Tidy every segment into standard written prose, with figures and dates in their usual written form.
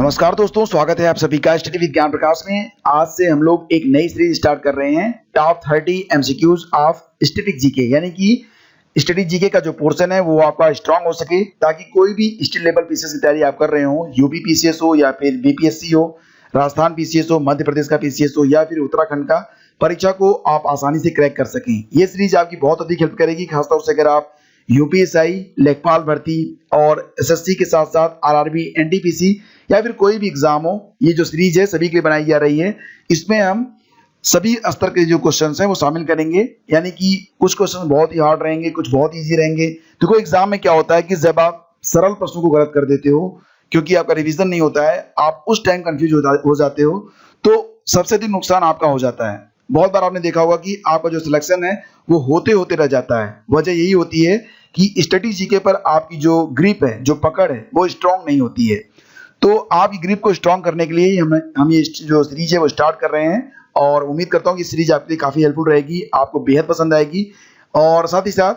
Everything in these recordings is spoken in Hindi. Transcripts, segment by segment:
नमस्कार दोस्तों, स्वागत है आप सभी का स्टडी विद ज्ञान प्रकाश में। आज से हम लोग एक नई सीरीज स्टार्ट कर रहे हैं, top 30 MCQs of static GK. यानी कि स्टैटिक जीके का जो पोर्शन है वो आपका स्ट्रांग हो सके, ताकि कोई भी स्टेट लेवल पीसीएस की तैयारी आप कर रहे हो, यूपी पीसीएस हो या फिर बीपीएससी हो, राजस्थान पीसीएस हो, मध्य प्रदेश का पीसीएस हो या फिर उत्तराखंड का परीक्षा को आप आसानी से क्रैक कर सकें। ये सीरीज आपकी बहुत अधिक हेल्प करेगी, खासतौर से अगर आप यूपीएसआई, लेखपाल भर्ती और एसएससी के साथ साथ आरआरबी, एनटीपीसी या फिर कोई भी एग्जाम हो। ये जो सीरीज है सभी के लिए बनाई जा रही है। इसमें हम सभी स्तर के जो क्वेश्चंस हैं वो शामिल करेंगे। यानी कि कुछ क्वेश्चन बहुत ही हार्ड रहेंगे, कुछ बहुत इजी रहेंगे। देखो एग्जाम में क्या होता है कि जब आप सरल प्रश्नों को गलत कर देते हो, क्योंकि आपका रिवीजन नहीं होता है, आप उस टाइम कंफ्यूज हो जाते हो, तो सबसे अधिक नुकसान आपका हो जाता है। बहुत बार आपने देखा होगा कि आपका जो सिलेक्शन है वो होते होते रह जाता है। वजह यही होती है कि स्टैटिक जीके पर आपकी जो ग्रिप है, जो पकड़ है, वो स्ट्रांग नहीं होती है। तो आप ग्रिप को स्ट्रांग करने के लिए हम ये जो सीरीज है वो स्टार्ट कर रहे हैं, और उम्मीद करता हूँ कि सीरीज आपके लिए काफी हेल्पफुल रहेगी, आपको बेहद पसंद आएगी। और साथ ही साथ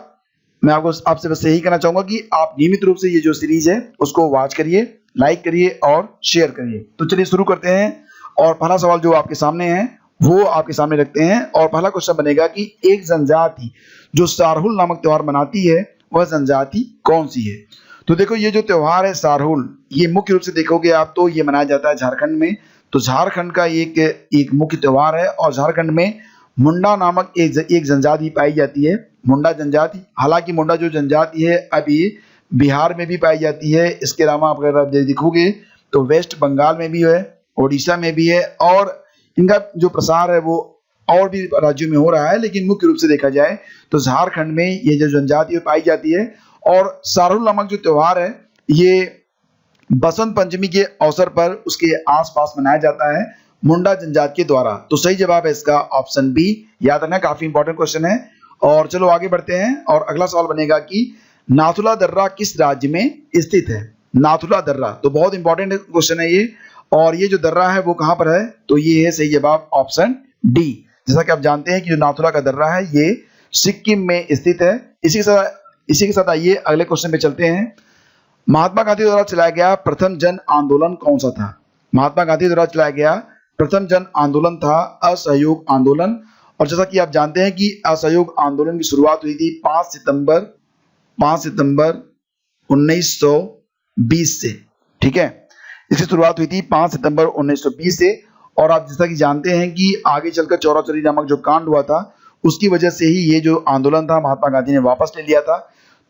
मैं आपसे बस यही कहना चाहूंगा कि आप नियमित रूप से ये जो सीरीज है उसको वॉच करिए, लाइक करिए और शेयर करिए। तो चलिए शुरू करते हैं। और पहला सवाल जो आपके सामने है वो आपके सामने रखते हैं। और पहला क्वेश्चन बनेगा कि एक जनजाति जो सारहुल नामक त्योहार मनाती है वह जनजाति कौन सी है। तो देखो ये जो त्योहार है सारहुल, ये मुख्य रूप से देखोगे आप तो ये मनाया जाता है झारखंड में। तो झारखंड का एक मुख्य त्योहार है, और झारखंड में मुंडा नामक एक जनजाति पाई जाती है, मुंडा जनजाति। हालांकि मुंडा जो जनजाति है अभी बिहार में भी पाई जाती है। इसके अलावा अगर आप देखोगे तो वेस्ट बंगाल में भी है, उड़ीसा में भी है, और इनका जो प्रसार है वो और भी राज्यों में हो रहा है। लेकिन मुख्य रूप से देखा जाए तो झारखंड में ये जो जनजाति पाई जाती है। और सारहुल नामक जो त्योहार है ये बसंत पंचमी के अवसर पर उसके आसपास मनाया जाता है मुंडा जनजाति के द्वारा। तो सही जवाब है इसका ऑप्शन बी। याद रखना, काफी इंपॉर्टेंट क्वेश्चन है। और चलो आगे बढ़ते हैं। और अगला सवाल बनेगा कि नाथुला दर्रा किस राज्य में स्थित है। नाथुला दर्रा तो बहुत इंपॉर्टेंट क्वेश्चन है ये। और ये जो दर्रा है वो कहां पर है, तो ये है सही जवाब ऑप्शन डी। जैसा कि आप जानते हैं कि जो नाथुला का दर्रा है ये सिक्किम में स्थित है। इसी के साथ आइए अगले क्वेश्चन पे चलते हैं। महात्मा गांधी द्वारा चलाया गया प्रथम जन आंदोलन कौन सा था। महात्मा गांधी द्वारा चलाया गया प्रथम जन आंदोलन था असहयोग आंदोलन। और जैसा कि आप जानते हैं कि असहयोग आंदोलन की शुरुआत हुई थी 5 सितंबर 1920 से। ठीक है, इसकी शुरुआत हुई थी 5 सितंबर 1920 से। और आप जैसा कि जानते हैं कि आगे चलकर चौरा चौरी नामक जो कांड हुआ था उसकी वजह से ही ये जो आंदोलन था महात्मा गांधी ने वापस ले लिया था।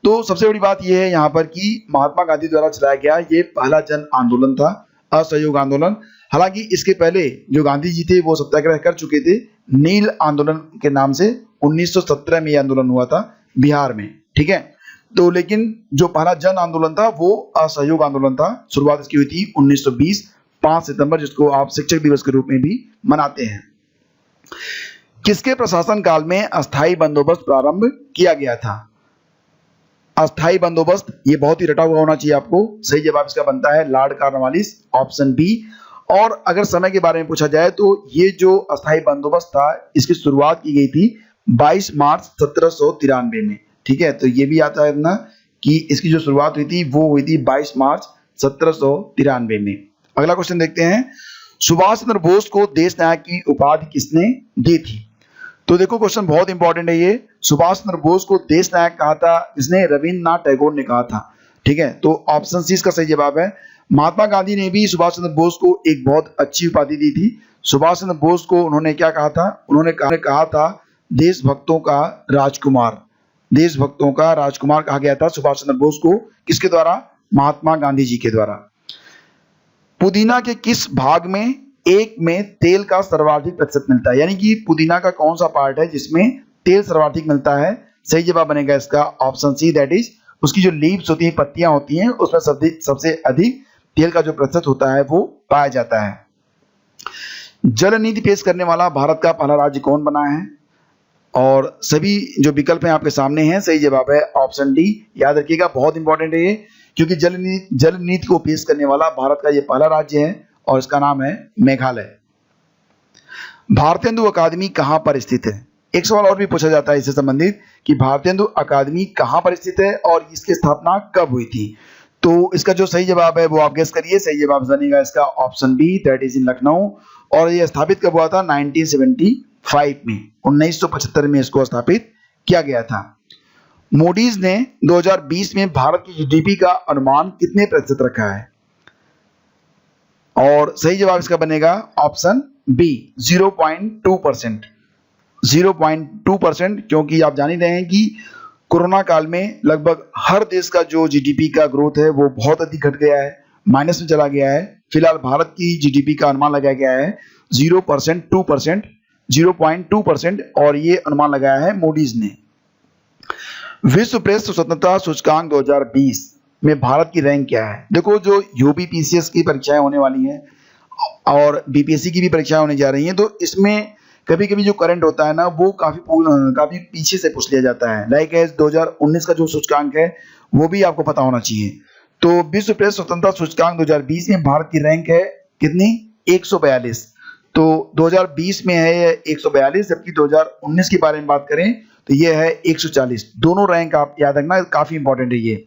तो सबसे बड़ी बात यह है यहाँ पर कि महात्मा गांधी द्वारा चलाया गया ये पहला जन आंदोलन था, असहयोग आंदोलन। हालांकि इसके पहले जो गांधी जी थे वो सत्याग्रह कर चुके थे नील आंदोलन के नाम से। 1917 में यह आंदोलन हुआ था बिहार में। ठीक है, तो लेकिन जो पहला जन आंदोलन था वो असहयोग आंदोलन था। शुरुआत इसकी हुई थी 1920 5 सितंबर, जिसको आप शिक्षक दिवस के रूप में भी मनाते हैं। किसके प्रशासन काल में अस्थायी बंदोबस्त प्रारंभ किया गया था। अस्थायी बंदोबस्त ये बहुत ही रटा हुआ होना चाहिए आपको। सही जवाब इसका बनता है लॉर्ड कॉर्नवालिस, ऑप्शन बी। और अगर समय के बारे में पूछा जाए तो ये जो अस्थायी बंदोबस्त था इसकी शुरुआत की गई थी 22 मार्च 1793 में। ठीक है, तो ये भी आता है ना कि इसकी जो शुरुआत हुई थी वो हुई थी 22 मार्च 1793 में। अगला क्वेश्चन देखते हैं। सुभाष चंद्र बोस को देश नायक की उपाधि किसने दी थी। तो देखो क्वेश्चन बहुत इंपॉर्टेंट है ये। सुभाष चंद्र बोस को देश नायक कहा था जिसने रविन्द्रनाथ टैगोर ने कहा था। ठीक है, तो ऑप्शन सी इसका सही जवाब है। महात्मा गांधी ने भी सुभाष चंद्र बोस को एक बहुत अच्छी उपाधि दी थी। सुभाष चंद्र बोस को उन्होंने क्या कहा था, उन्होंने कहा था देशभक्तों का राजकुमार। देशभक्तों का राजकुमार कहा गया था सुभाष चंद्र बोस को। किसके द्वारा, महात्मा गांधी जी के द्वारा। पुदीना के किस भाग में एक में तेल का सर्वाधिक प्रतिशत मिलता है। यानी कि पुदीना का कौन सा पार्ट है जिसमें तेल सर्वाधिक मिलता है। सही जवाब बनेगा इसका ऑप्शन सी, दैट इज उसकी जो लीव्स होती है, पत्तियां होती हैं, उसमें सबसे अधिक तेल का जो प्रतिशत होता है वो पाया जाता है। जल नीति पेश करने वाला भारत का पहला राज्य कौन बना है। और सभी जो विकल्प हैं आपके सामने हैं। सही जवाब है ऑप्शन डी। याद रखिएगा, बहुत इंपॉर्टेंट है ये, क्योंकि जल नीति को पेश करने वाला भारत का ये पहला राज्य है और इसका नाम है मेघालय। भारतेंदु अकादमी कहां पर स्थित है। एक सवाल और भी पूछा जाता है इससे संबंधित कि भारतेंदु अकादमी कहां पर स्थित है और इसकी स्थापना कब हुई थी। तो इसका जो सही जवाब है वो आप गेस करिए। सही जवाब बनेगा इसका option B, that is in Lucknow. और ये स्थापित कब हुआ था? 1975 में, 1975 में इसको स्थापित किया गया था। मूडीज ने 2020 में भारत की जीडीपी का अनुमान कितने प्रतिशत रखा है? और सही जवाब इसका बनेगा ऑप्शन बी, 0.2%। 0.2%, क्योंकि आप जान ही रहे हैं कि कोरोना काल में लगभग हर देश का जो जीडीपी का ग्रोथ है वो बहुत अधिक घट गया है, माइनस में चला गया है। फिलहाल भारत की जीडीपी का अनुमान लगाया गया है 0%, 0.2%, और ये अनुमान लगाया है मूडीज ने। विश्व प्रेस स्वतंत्रता सूचकांक 2020 में भारत की रैंक क्या है? देखो, जो यूपीपीसीएस की परीक्षाएं होने वाली हैं और बीपीएससी की भी परीक्षाएं होने जा रही हैं, तो इसमें कभी कभी जो करंट होता है ना वो काफी पीछे से पूछ लिया जाता है। लाइक एज 2019 का जो सूचकांक है वो भी आपको पता होना चाहिए। तो विश्व प्रेस स्वतंत्रता सूचकांक 2020 में भारत की रैंक है कितनी? 142। तो 2020 में है ये 142, जबकि 2019 के बारे में बात करें तो ये है 140। दोनों रैंक आप याद रखना, काफी इंपॉर्टेंट है ये।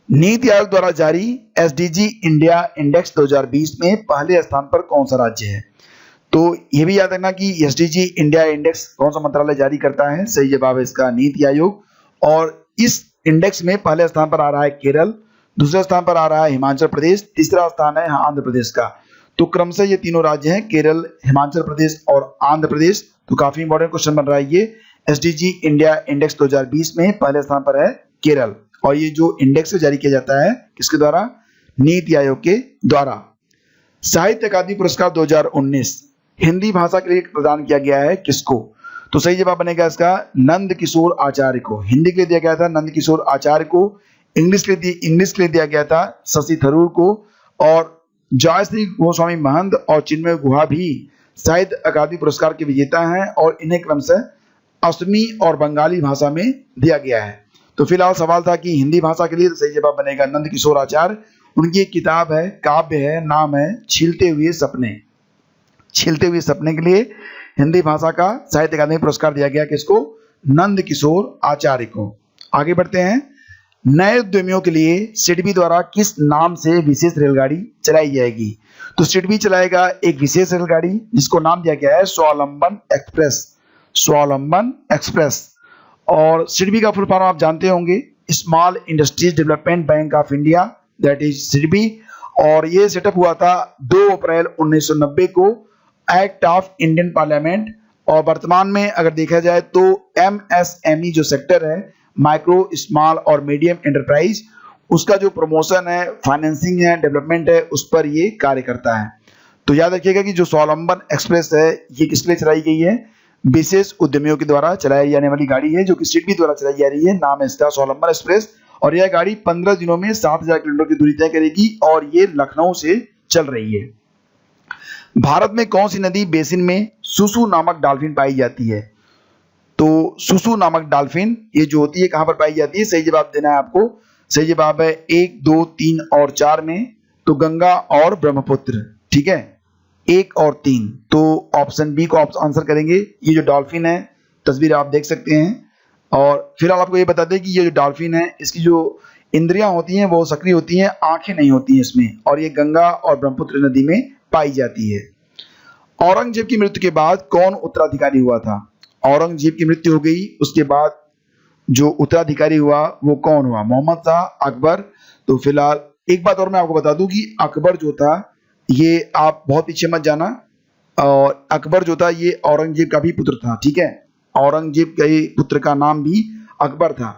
नीति आयोग द्वारा जारी एसडीजी इंडिया इंडेक्स 2020 में पहले स्थान पर कौन सा राज्य है? तो ये भी याद रखना कि एसडीजी इंडिया इंडेक्स कौन सा मंत्रालय जारी करता है? सही जवाब है इसका नीति आयोग। और इस इंडेक्स में पहले स्थान पर आ रहा है केरल, दूसरे स्थान पर आ रहा है हिमाचल प्रदेश, तीसरा स्थान है आंध्र प्रदेश का। तो क्रमशः ये तीनों राज्य हैं, केरल, हिमाचल प्रदेश और आंध्र प्रदेश। तो काफी इंपॉर्टेंट क्वेश्चन बन रहा है ये। एसडीजी इंडिया इंडेक्स 2020 में पहले स्थान पर है केरल, और ये जो इंडेक्स जारी किया जाता है किसके द्वारा? नीति आयोग के द्वारा। साहित्य अकादमी पुरस्कार 2019 हिंदी भाषा के लिए प्रदान किया गया है किसको? तो सही जवाब बनेगा इसका नंद किशोर आचार्य को। हिंदी के लिए दिया गया था नंद किशोर आचार्य को, इंग्लिश के लिए दिया गया था शशि थरूर को, और जयश्री गोस्वामी महंत और चिन्मय गुहा भी साहित्य अकादमी पुरस्कार के विजेता हैं, और इन्हें क्रमशः असमी और बंगाली भाषा में दिया गया है। तो फिलहाल सवाल था कि हिंदी भाषा के लिए, तो सही जवाब बनेगा नंद किशोर आचार्य। उनकी एक किताब है, काव्य है, नाम है छीलते हुए सपने। छीलते हुए सपने के लिए हिंदी भाषा का साहित्य अकादमी पुरस्कार दिया गया किसको? नंद किशोर आचार्य को। आगे बढ़ते हैं। नए उद्यमियों के लिए सिडबी द्वारा किस नाम से विशेष रेलगाड़ी चलाई जाएगी? तो सिडबी चलाएगा एक विशेष रेलगाड़ी जिसको नाम दिया गया है स्वावलंबन एक्सप्रेस। स्वावलंबन एक्सप्रेस। और सिडबी का फुल फॉर्म आप जानते होंगे, small industries development bank of India, that is SIDBI. और ये सेटअप हुआ था 2 अप्रैल 1990 को एक्ट ऑफ इंडियन पार्लियामेंट। और वर्तमान में अगर देखा जाए तो एमएसएमई जो सेक्टर है, माइक्रो स्मॉल और मीडियम एंटरप्राइज, उसका जो प्रमोशन है, फाइनेंसिंग है, डेवलपमेंट है, उस पर ये कार्य करता है। तो याद रखिएगा कि जो स्वावलंबन एक्सप्रेस है ये किस लिए चलाई गई है? विशेष उद्यमियों के द्वारा चलाई जाने वाली गाड़ी है, जो कि सिडबी द्वारा चलाई जा रही है। नाम है इसका स्वावलंबन एक्सप्रेस। और यह गाड़ी 15 दिनों में 7000 किलोमीटर की दूरी तय करेगी, और ये लखनऊ से चल रही है। भारत में कौन सी नदी बेसिन में सुसु नामक डॉल्फिन पाई जाती है? तो सुसु नामक डॉल्फिन ये जो होती है कहां पर पाई जाती है? सही जवाब देना है आपको। सही जवाब है 1, 2, 3 और 4 में। तो गंगा और ब्रह्मपुत्र, ठीक है, 1 और 3। तो ऑप्शन बी को आंसर करेंगे। ये जो डॉल्फिन है, तस्वीर आप देख सकते हैं। और फिलहाल आपको ये बता दें कि ये जो डॉल्फिन है इसकी जो इंद्रियां होती हैं वो सक्रिय होती हैं, आंखें नहीं होती हैं इसमें, और ये गंगा और ब्रह्मपुत्र नदी में पाई जाती है। औरंगजेब की मृत्यु के बाद कौन उत्तराधिकारी हुआ था? औरंगजेब की मृत्यु हो गई, उसके बाद जो उत्तराधिकारी हुआ वो कौन हुआ? मोहम्मद शाह, अकबर। तो फिलहाल एक बात और मैं आपको बता दूं कि अकबर जो था, ये आप बहुत पीछे मत जाना, और अकबर जो था ये औरंगजेब का भी पुत्र था, ठीक है। औरंगजेब के पुत्र का नाम भी अकबर था।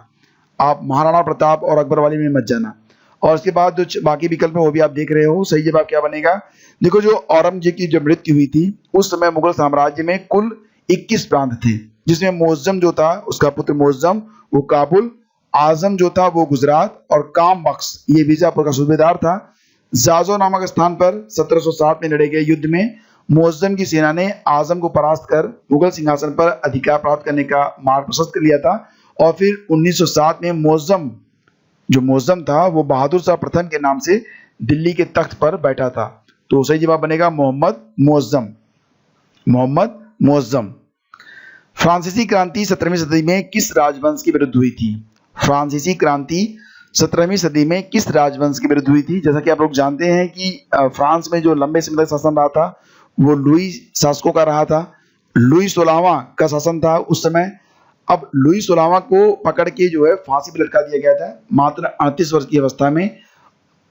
आप महाराणा प्रताप और अकबर वाली में मत जाना। और उसके बाद जो बाकी विकल्प है वो भी आप देख रहे हो। सही जवाब क्या बनेगा? देखो, जो औरंगजेब की जब मृत्यु हुई थी उस समय मुगल साम्राज्य में कुल 21 प्रांत थे, जिसमें मोअज्जम जो था, उसका पुत्र मोअज्जम, वो काबुल, आजम जो था वो गुजरात, और काम बख्श ये बीजापुर का सूबेदार था। जाजो नामक स्थान पर 1707 में लड़े गए युद्ध में मोअज्जम की सेना ने आजम को परास्त कर मुगल सिंहासन पर अधिकार प्राप्त करने का मार्ग प्रशस्त कर लिया था। और फिर 1907 में मोअज्जम था वो बहादुर शाह प्रथम के नाम से दिल्ली के तख्त पर बैठा था। तो सही जवाब बनेगा मोहम्मद मुअज्जम। फ्रांसीसी क्रांति 17वीं सदी में किस राजवंश के विरुद्ध हुई थी? फ्रांसीसी क्रांति 17वीं सदी में किस राजवंश के विरुद्ध हुई थी? जैसा कि आप लोग जानते हैं कि फ्रांस में जो लंबे समय तक शासन रहा था वो लुई शासकों का रहा था। लुई 16वां का शासन था उस समय। अब लुई 16वां को पकड़ के जो है फांसी पर लटका दिया गया था मात्र 38 वर्ष की अवस्था में।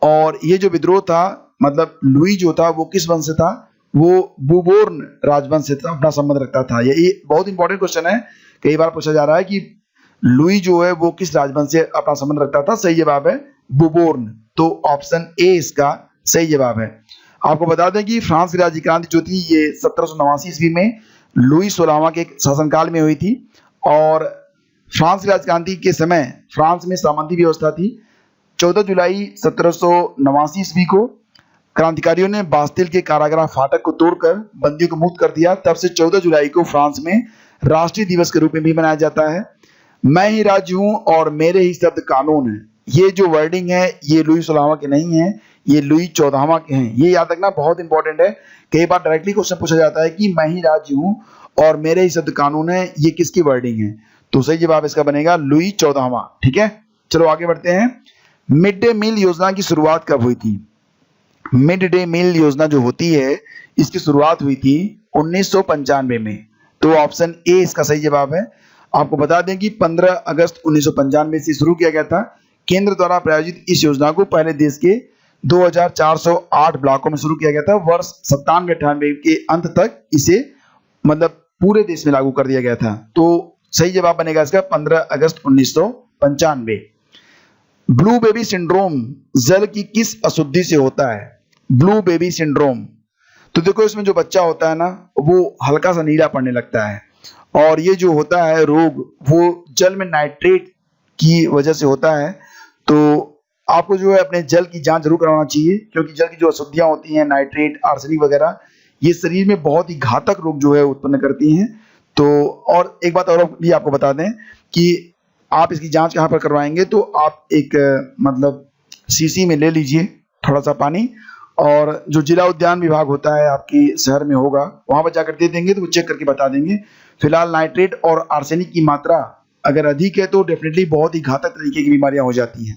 और ये जो विद्रोह था, मतलब लुई जो था वो किस वंश से था? वो बुबोर्न राजवंश से अपना संबंध रखता था। ये बहुत इंपॉर्टेंट क्वेश्चन है, कई बार पूछा जा रहा है कि लुई जो है वो किस राजवंश से अपना संबंध रखता था। सही जवाब है बुबोर्न, तो ऑप्शन ए इसका सही जवाब है। आपको बता दें कि फ्रांस की राज्य क्रांति जो थी ये 1789 ईस्वी में लुई 16वां के शासनकाल में हुई थी। और फ्रांस की राज्य क्रांति के समय फ्रांस में सामंती व्यवस्था थी। 14 जुलाई 1789 ईस्वी को क्रांतिकारियों ने बास्तिल के कारागार फाटक को तोड़कर बंदियों को मुक्त कर दिया। तब से 14 जुलाई को फ्रांस में राष्ट्रीय दिवस के रूप में भी मनाया जाता है। मैं ही राज्य हूं और मेरे ही शब्द कानून है, ये जो वर्डिंग है ये लुई 16वां के नहीं है, ये लुई 14वां के हैं। ये याद रखना बहुत इंपॉर्टेंट है। कई बार डायरेक्टली क्वेश्चन पूछा जाता है कि मैं ही राज्य हूं और मेरे ही शब्द कानून है, ये किसकी वर्डिंग है? तो सही जवाब इसका बनेगा लुई 14वां। ठीक है, चलो आगे बढ़ते हैं। मिड डे मील योजना की शुरुआत कब हुई थी? मिड डे मील योजना जो होती है इसकी शुरुआत हुई थी 1995 में, तो ऑप्शन ए इसका सही जवाब है। आपको बता दें कि 15 अगस्त 1995 से शुरू किया गया था। केंद्र द्वारा प्रायोजित इस योजना को पहले देश के 2408 ब्लॉकों में शुरू किया गया था। वर्ष 97-98 के अंत तक इसे मतलब पूरे देश में लागू कर दिया गया था। तो सही जवाब बनेगा इसका 15 अगस्त 1995। ब्लू बेबी सिंड्रोम जल की किस अशुद्धि से होता है? ब्लू बेबी सिंड्रोम, तो देखो इसमें जो बच्चा होता है ना वो हल्का सा नीला पड़ने लगता है, और ये जो होता है रोग वो जल में नाइट्रेट की वजह से होता है। तो आपको जो है अपने जल की जांच जरूर करवाना चाहिए, क्योंकि जल की जो अशुद्धियां होती हैं, नाइट्रेट, आर्सेनिक वगैरह, ये शरीर में बहुत ही घातक रोग जो है उत्पन्न करती हैं। तो और एक बात और भी आपको बता दें कि आप इसकी जांच कहाँ पर करवाएंगे, तो आप एक मतलब शीशी में ले लीजिए थोड़ा सा पानी, और जो जिला उद्यान विभाग होता है आपके शहर में होगा वहां पर जाकर दे देंगे तो वो चेक करके बता देंगे। फिलहाल नाइट्रेट और आर्सेनिक की मात्रा अगर अधिक है तो डेफिनेटली बहुत ही घातक तरीके की बीमारियां हो जाती हैं।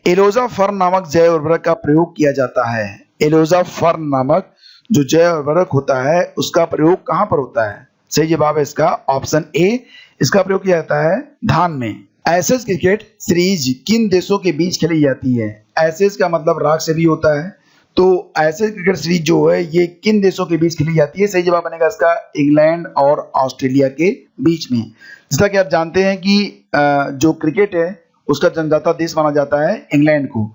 एलोजा फर्न नामक जैव उर्वरक का प्रयोग किया जाता है। एलोजा फर्न नामक जो जैव उर्वरक होता है उसका प्रयोग कहां पर होता है? सही जवाब है इसका ऑप्शन ए, इसका प्रयोग किया जाता है धान में। एशेज क्रिकेट सीरीज किन देशों के बीच खेली जाती है? एशेज का मतलब राग से भी होता है, तो एशेज क्रिकेट सीरीज जो है ये किन देशों के बीच खेली जाती है? सही जवाब बनेगा इसका इंग्लैंड और ऑस्ट्रेलिया के बीच में। जैसा कि आप जानते हैं कि जो क्रिकेट है उसका जन्मदाता देश माना जाता है इंग्लैंड को।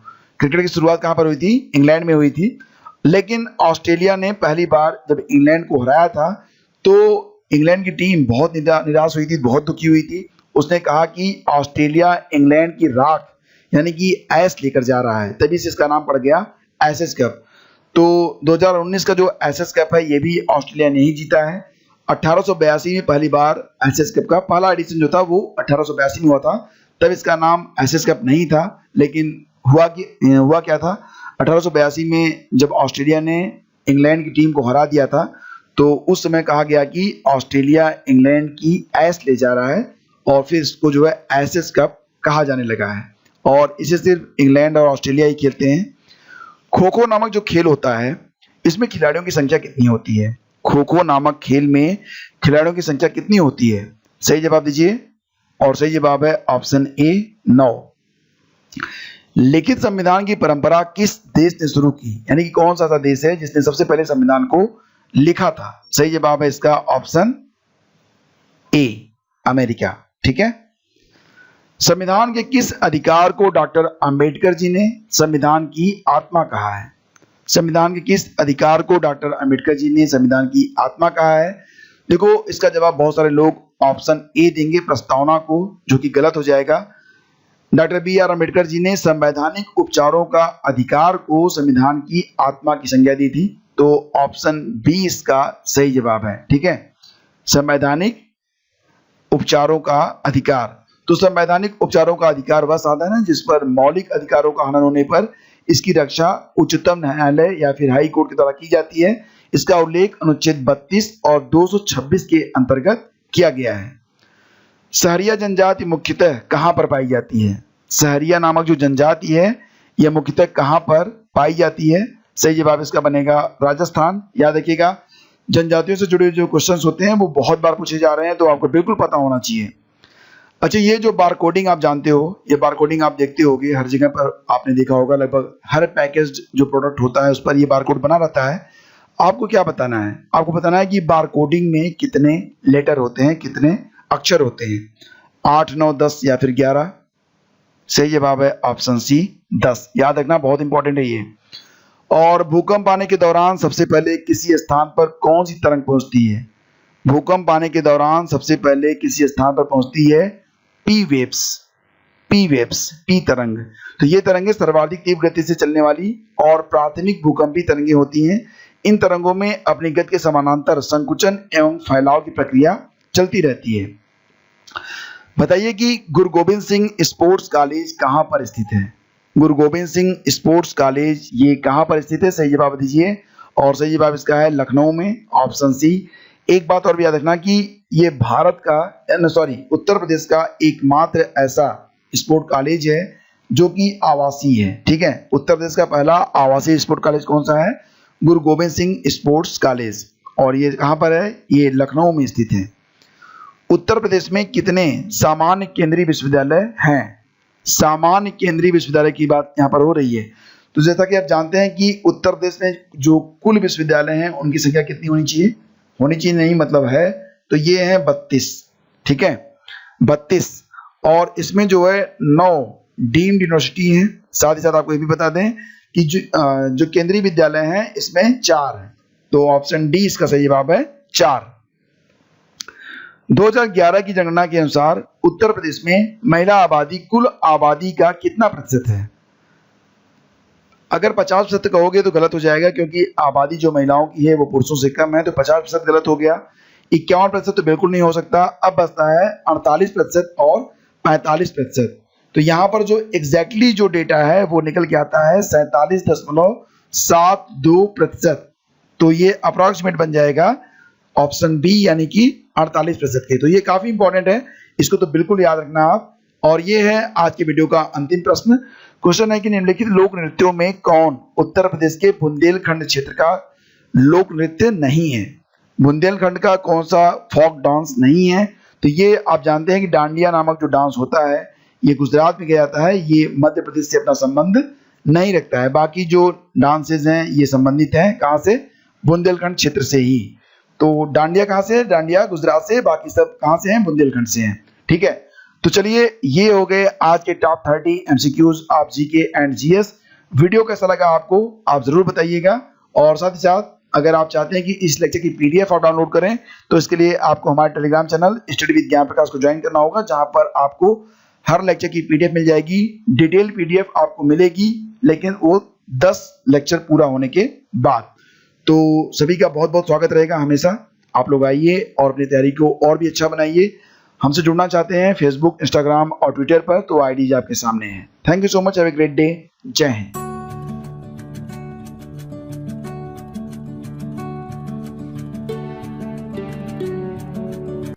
क्रिकेट की शुरुआत कहां पर हुई थी? इंग्लैंड में हुई थी। लेकिन ऑस्ट्रेलिया ने पहली बार जब इंग्लैंड को हराया था तो इंग्लैंड की टीम बहुत निराश हुई थी, बहुत दुखी हुई थी। उसने कहा कि ऑस्ट्रेलिया इंग्लैंड की राख यानी कि ऐश लेकर जा रहा है, तभी से इसका नाम पड़ गया एशेज कप। तो 2019 का जो एशेज कप है ये भी ऑस्ट्रेलिया ने ही जीता है। 1882 में पहली बार एशेज कप का पहला एडिशन जो था वो 1882 में हुआ था, तब इसका नाम एशेज कप नहीं था। लेकिन हुआ क्या था, 1882 में जब ऑस्ट्रेलिया ने इंग्लैंड की टीम को हरा दिया था तो उस समय कहा गया कि ऑस्ट्रेलिया इंग्लैंड की ऐश ले जा रहा है, और फिर इसको जो है एशेज कप कहा जाने लगा है। और इसे सिर्फ इंग्लैंड और ऑस्ट्रेलिया ही खेलते हैं। खो खो नामक जो खेल होता है इसमें खिलाड़ियों की संख्या कितनी होती है? खो खो नामक खेल में खिलाड़ियों की संख्या कितनी होती है? सही जवाब दीजिए, और सही जवाब है ऑप्शन ए 9। लिखित संविधान की परंपरा किस देश ने शुरू की? यानी कि कौन सा ऐसा देश है जिसने सबसे पहले संविधान को लिखा था? सही जवाब है इसका ऑप्शन ए, अमेरिका। ठीक है, संविधान के किस अधिकार को डॉक्टर अंबेडकर जी ने संविधान की आत्मा कहा है? संविधान के किस अधिकार को डॉक्टर अंबेडकर जी ने संविधान की आत्मा कहा है? देखो इसका जवाब बहुत सारे लोग ऑप्शन ए देंगे, प्रस्तावना को, जो कि गलत हो जाएगा। Doctor B R. अंबेडकर जी ने संवैधानिक उपचारों का अधिकार को संविधान की आत्मा की संज्ञा दी थी, तो ऑप्शन बी इसका सही जवाब है। ठीक है, संवैधानिक उपचारों का अधिकार, तो संवैधानिक उपचारों का अधिकार वह साधन है जिस पर मौलिक अधिकारों का हनन होने पर इसकी रक्षा उच्चतम न्यायालय या फिर हाई कोर्ट के द्वारा की जाती है। इसका उल्लेख अनुच्छेद 32 और 226 के अंतर्गत किया गया है। सहरिया जनजाति मुख्यतः कहां पर पाई जाती है? सहरिया नामक जो जनजाति है यह मुख्यतः कहाँ पर पाई जाती है? सही जवाब इसका बनेगा राजस्थान। याद रखिएगा, जनजातियों से जुड़े जो क्वेश्चंस होते हैं वो बहुत बार पूछे जा रहे हैं, तो आपको बिल्कुल पता होना चाहिए। अच्छा, ये जो बार कोडिंग आप जानते हो, ये बार कोडिंग आप देखते होगे हर जगह पर, आपने देखा होगा लगभग हर पैकेज जो प्रोडक्ट होता है उस पर ये बार कोड बना रहता है। आपको क्या बताना है? आपको बताना है कि बार कोडिंग में कितने लेटर होते हैं, कितने अक्षर होते हैं, 8, 9, 10 या फिर 11? सही जवाब है ऑप्शन सी 10। याद रखना, बहुत इंपॉर्टेंट है ये। और भूकंप आने के दौरान सबसे पहले किसी स्थान पर कौन सी तरंग पहुंचती है? भूकंप आने के दौरान सबसे पहले किसी स्थान पर पहुंचती है पी वेव्स, पी तरंग। तो ये तरंगें सर्वाधिक तीव्र गति से चलने वाली और प्राथमिक भूकंपी तरंगें होती हैं। इन तरंगों में अपनी गति के समानांतर संकुचन एवं फैलाव की प्रक्रिया चलती रहती है। बताइए कि गुरु गोबिंद सिंह स्पोर्ट्स कॉलेज कहाँ पर स्थित है? गुरु गोबिंद सिंह स्पोर्ट्स कॉलेज ये कहाँ पर स्थित है? सही जवाब दीजिए। और सही जवाब इसका है लखनऊ में, ऑप्शन सी। एक बात और भी याद रखना कि ये भारत का उत्तर प्रदेश का एकमात्र ऐसा स्पोर्ट कॉलेज है जो कि आवासीय है। ठीक है, उत्तर प्रदेश का पहला आवासीय स्पोर्ट कॉलेज कौन सा है? Guru Gobind Singh sports college. और ये कहाँ पर है? ये लखनऊ में स्थित है। उत्तर प्रदेश में कितने सामान्य केंद्रीय विश्वविद्यालय हैं? सामान्य केंद्रीय विश्वविद्यालय की बात यहाँ पर हो रही है। तो जैसा कि आप जानते हैं कि उत्तर प्रदेश में जो कुल विश्वविद्यालय हैं उनकी संख्या कितनी होनी चाहिए? होनी चाहिए नहीं मतलब है, तो ये है 32। ठीक है, 32। और इसमें जो है 9 डीम्ड यूनिवर्सिटी हैं। साथ ही साथ आपको ये भी बता दें कि जो केंद्रीय विद्यालय हैं इसमें 4 हैं। तो ऑप्शन डी इसका सही जवाब है 4। 2011 की जनगणना के अनुसार उत्तर प्रदेश में महिला आबादी कुल आबादी का कितना प्रतिशत है? अगर 50% कहोगे तो गलत हो जाएगा, क्योंकि आबादी जो महिलाओं की है वो पुरुषों से कम है, तो 50% गलत हो गया। 51% तो बिल्कुल नहीं हो सकता। अब बचता है 48% और 45%। तो यहाँ पर जो एग्जैक्टली जो डेटा है वो निकल के आता है 47.72%। तो ये अप्रॉक्सीमेट बन जाएगा ऑप्शन बी, यानी कि 48% के। तो ये काफी इंपॉर्टेंट है, इसको तो बिल्कुल याद रखना आप। और ये है आज के वीडियो का अंतिम प्रश्न। क्वेश्चन है कि निम्नलिखित लोक नृत्यों में कौन उत्तर प्रदेश के बुंदेलखंड क्षेत्र का लोक नृत्य नहीं है? बुंदेलखंड का कौन सा फोक डांस नहीं है? तो ये आप जानते हैं कि डांडिया नामक जो डांस होता है ये गुजरात में किया जाता है, ये मध्य प्रदेश से अपना संबंध नहीं रखता है। बाकी जो डांसेज हैं ये संबंधित हैं कहाँ से? बुंदेलखंड क्षेत्र से ही। तो डांडिया कहाँ से है? डांडिया गुजरात से, बाकी सब कहाँ से हैं? बुंदेलखंड से हैं। ठीक है, तो चलिए ये हो गए आज के top 30 MCQs of GK and GS. Video कैसा लगा आपको आप जरूर बताइएगा। और साथ ही साथ अगर आप चाहते हैं कि इस लेक्चर की पीडीएफ आप डाउनलोड करें तो इसके लिए आपको हमारे टेलीग्राम चैनल स्टडी विद ज्ञान प्रकाश को ज्वाइन करना होगा, जहां पर आपको हर लेक्चर की पीडीएफ मिल जाएगी। डिटेल पीडीएफ आपको मिलेगी, लेकिन वो 10 लेक्चर पूरा होने के बाद। तो सभी का बहुत बहुत स्वागत रहेगा हमेशा। आप लोग आइए और अपनी तैयारी को और भी अच्छा बनाइए। हमसे जुड़ना चाहते हैं फेसबुक, इंस्टाग्राम और ट्विटर पर, तो आईडीज आपके सामने हैं। Thank you so much, have a great day. जय हिंद।